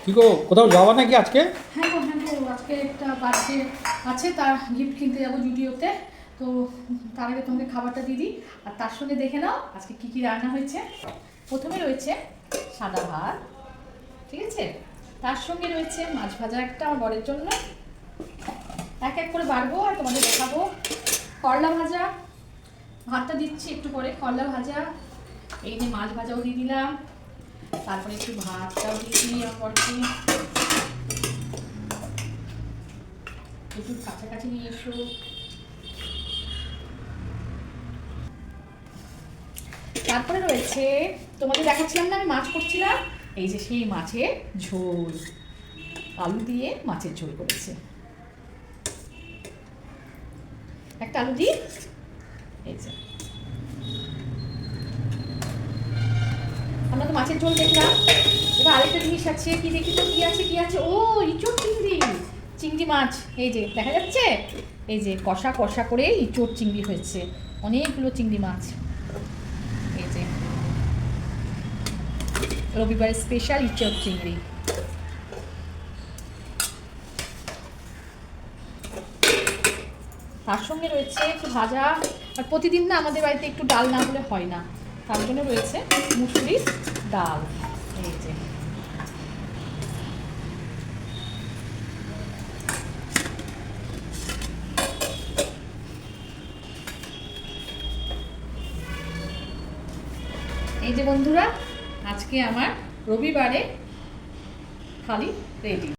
কি গো, কোথাও যাওয়া নাকি আজকে? হ্যাঁ গো আজকে একটা বার্থডে আছে, তার গিফট কিনতে যাবো জুডিওতে। তো তার আগে তোমাকে খাবারটা দিয়ে দিই, আর তার সঙ্গে দেখে নাও আজকে কি কি রান্না হয়েছে। প্রথমে রয়েছে সাদা ভাত, ঠিক আছে। তার সঙ্গে রয়েছে মাছ ভাজা একটা আমার বরের জন্য, এক এক করে বাড়বো আর তোমাদের দেখাবো। করলা ভাজা, ভাতটা দিচ্ছি একটু পরে, করলা ভাজা, এই যে মাছ ভাজাও দিয়ে দিলাম, তারপরে একটু ভাতটাও দিয়ে দিই আমার বরকে। একটু কাছাকাছি নিয়ে এসো। তারপরে রয়েছে, তোমাদের দেখাচ্ছিলাম না আমি মাছ করছিলাম, এই যে সেই মাছের ঝোল, আলু দিয়ে মাছের ঝোল করেছে। একটা আলু দিই, এই যে আমরা তো মাছের ঝোল দেখলাম। এবার আরেকটা জিনিস আছে, কি দেখি তো কি আছে কি আছে, ও ইঁচড় চিংড়ি, চিংড়ি মাছ, এই যে দেখা যাচ্ছে, এই যে কষা কষা করে ইঁচড় চিংড়ি হয়েছে, অনেকগুলো চিংড়ি মাছ। এই যে রবিবারের স্পেশাল ইঁচড় চিংড়ি। তার সঙ্গে রয়েছে একটু ভাজা, আর প্রতিদিন না আমাদের বাড়িতে একটু ডাল না হলে হয় না, তার জন্য রয়েছে মুসুরির ডাল। এই যে এই যে বন্ধুরা, আজকে আমার রবিবারে থালি রেডি।